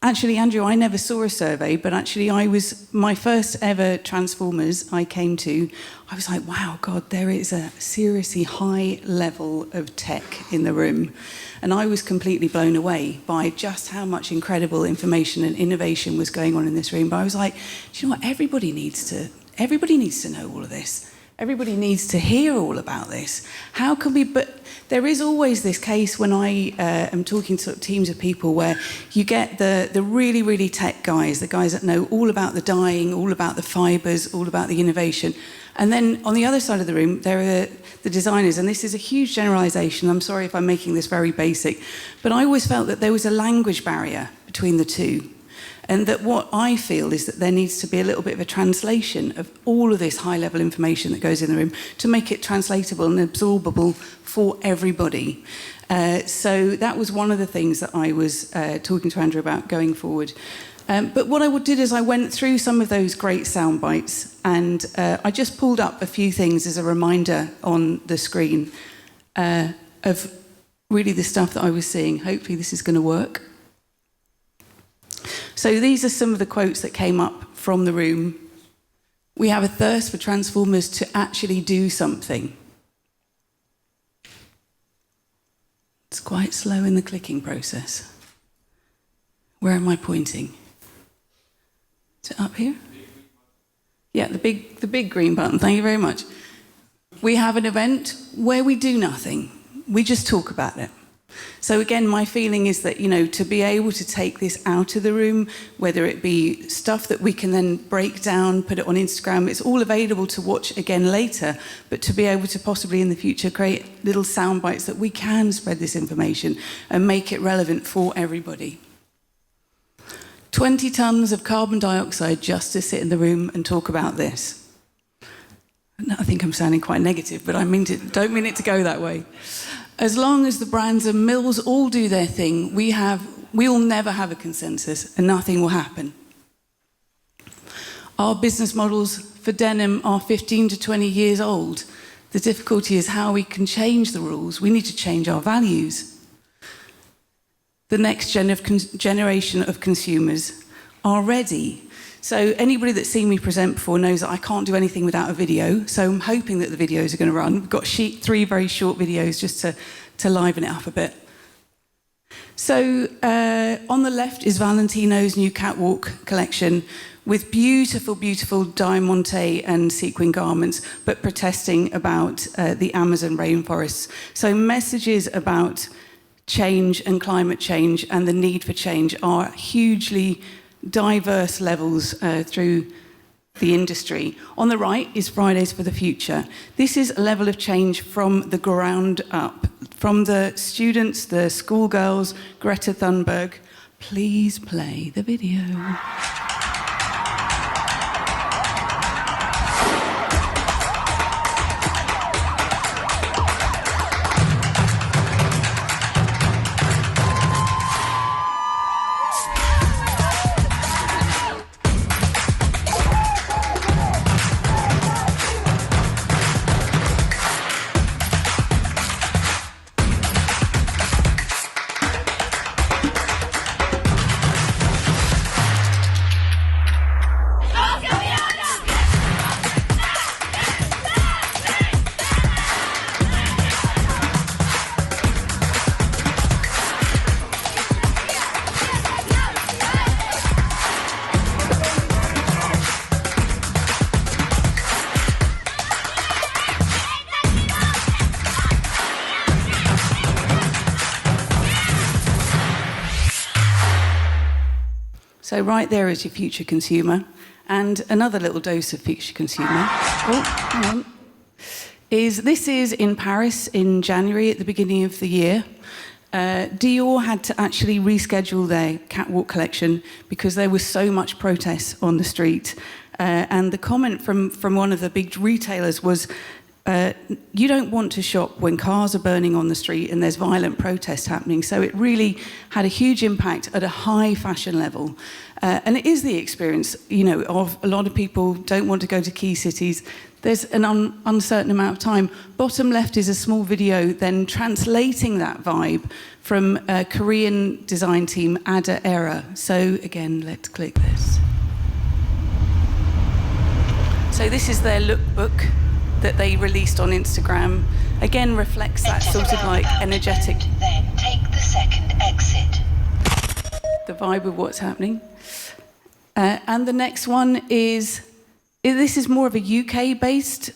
actually, Andrew, I never saw a survey, but actually my first ever Transformers I came to, I was like, wow, God, there is a seriously high level of tech in the room. And I was completely blown away by just how much incredible information and innovation was going on in this room. But I was like, do you know what? Everybody needs to know all of this. Everybody needs to hear all about this. How can we, but there is always this case when I am talking to teams of people where you get the really, really tech guys, the guys that know all about the dyeing, all about the fibres, all about the innovation. And then on the other side of the room, there are the designers, and this is a huge generalisation. I'm sorry if I'm making this very basic, but I always felt that there was a language barrier between the two. And that what I feel is that there needs to be a little bit of a translation of all of this high-level information that goes in the room to make it translatable and absorbable for everybody. So that was one of the things that I was talking to Andrew about going forward. But what I did is I went through some of those great sound bites, and I just pulled up a few things as a reminder on the screen of really the stuff that I was seeing. Hopefully this is going to work. So these are some of the quotes that came up from the room. We have a thirst for Transformers to actually do something. It's quite slow in the clicking process. Where am I pointing? Is it up here? Yeah, the big green button. Thank you very much. We have an event where we do nothing. We just talk about it. So again, my feeling is that, to be able to take this out of the room, whether it be stuff that we can then break down, put it on Instagram, it's all available to watch again later, but to be able to possibly in the future create little sound bites that we can spread this information and make it relevant for everybody. 20 tons of carbon dioxide just to sit in the room and talk about this. I think I'm sounding quite negative, but don't mean it to go that way. As long as the brands and mills all do their thing, we will never have a consensus and nothing will happen. Our business models for Denim are 15 to 20 years old. The difficulty is how we can change the rules. We need to change our values. The next generation of consumers are ready. So anybody that's seen me present before knows that I can't do anything without a video. So I'm hoping that the videos are going to run. We've got three very short videos just to liven it up a bit. So on the left is Valentino's new catwalk collection with beautiful, beautiful diamante and sequin garments, but protesting about the Amazon rainforests. So messages about change and climate change and the need for change are hugely diverse levels through the industry. On the right is Fridays for the Future. This is a level of change from the ground up, from the students, the schoolgirls, Greta Thunberg. Please play the video. So right there is your future consumer. And another little dose of future consumer. Oh, hang on. This is in Paris in January at the beginning of the year. Dior had to actually reschedule their catwalk collection because there was so much protest on the street. And the comment from one of the big retailers was, you don't want to shop when cars are burning on the street and there's violent protest happening. So it really had a huge impact at a high fashion level. And it is the experience, of a lot of people don't want to go to key cities. there's an uncertain amount of time. Bottom left is a small video then translating that vibe from a Korean design team, Ada Era. So again, let's click this. So this is their lookbook that they released on Instagram. Again, reflects that sort of like energetic. Then take the second exit. The vibe of what's happening. And the next one is, this is more of a UK-based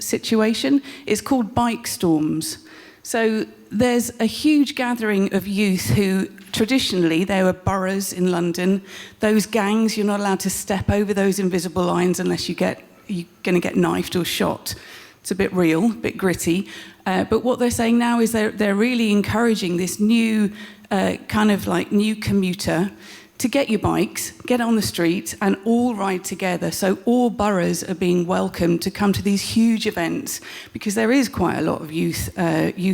situation. It's called Bike Storms. So there's a huge gathering of youth who, traditionally, there were boroughs in London. Those gangs, you're not allowed to step over those invisible lines unless you're going to get knifed or shot. It's a bit real, a bit gritty. But what they're saying now is they're really encouraging this new kind of like new commuter to get your bikes, get on the street, and all ride together. So all boroughs are being welcomed to come to these huge events, because there is quite a lot of youth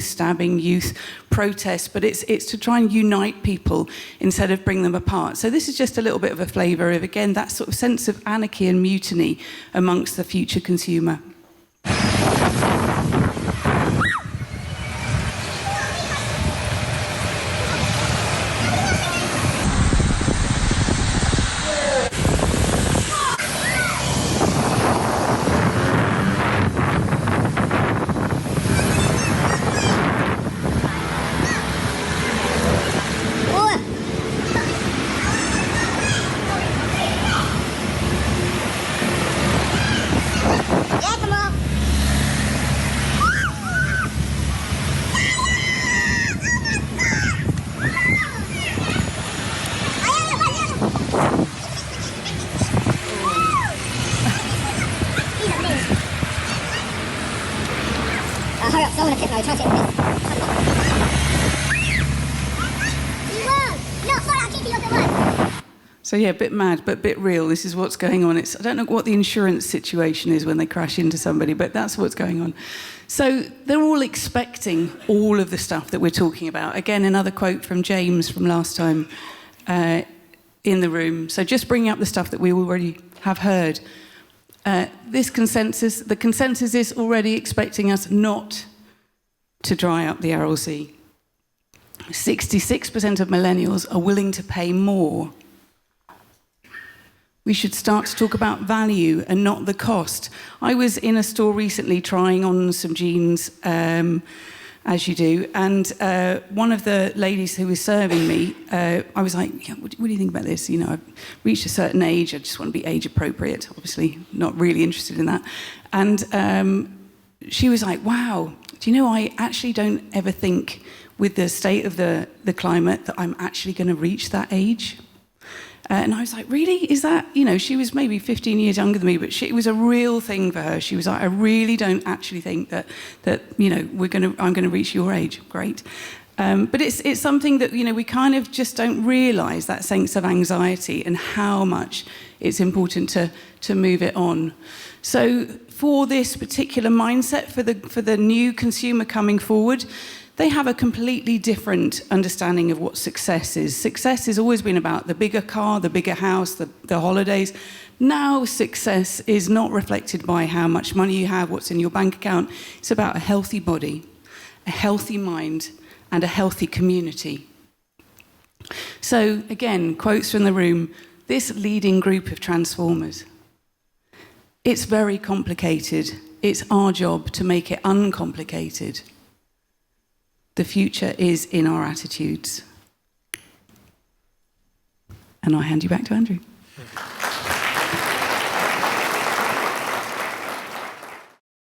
stabbing, youth protests, but it's to try and unite people instead of bring them apart. So this is just a little bit of a flavour of, again, that sort of sense of anarchy and mutiny amongst the future consumer. Hurry up, someone a tip now, try to take this. You won't! No, sorry, I'll kick you up the one. So yeah, a bit mad, but a bit real. This is what's going on. I don't know what the insurance situation is when they crash into somebody, but that's what's going on. So they're all expecting all of the stuff that we're talking about. Again, another quote from James from last time in the room. So just bringing up the stuff that we already have heard. The consensus is already expecting us not to dry up the Aral Sea. 66% of millennials are willing to pay more. We should start to talk about value and not the cost. I was in a store recently trying on some jeans, as you do, and one of the ladies who was serving me, I was like, yeah, what do you think about this? You know, I've reached a certain age, I just want to be age appropriate, obviously not really interested in that. And she was like, wow, do you know, I actually don't ever think with the state of the climate that I'm actually going to reach that age. And I was like, really? Is that, you know, she was maybe 15 years younger than me, but it was a real thing for her. She was like, I really don't actually think that you know, I'm going to reach your age. Great. But it's something that, you know, we kind of just don't realise, that sense of anxiety and how much it's important to move it on. So for this particular mindset, for the new consumer coming forward, they have a completely different understanding of what success is. Success has always been about the bigger car, the bigger house, the holidays. Now success is not reflected by how much money you have, what's in your bank account. It's about a healthy body, a healthy mind, and a healthy community. So again, quotes from the room, this leading group of transformers. It's very complicated. It's our job to make it uncomplicated. The future is in our attitudes. And I hand you back to Andrew.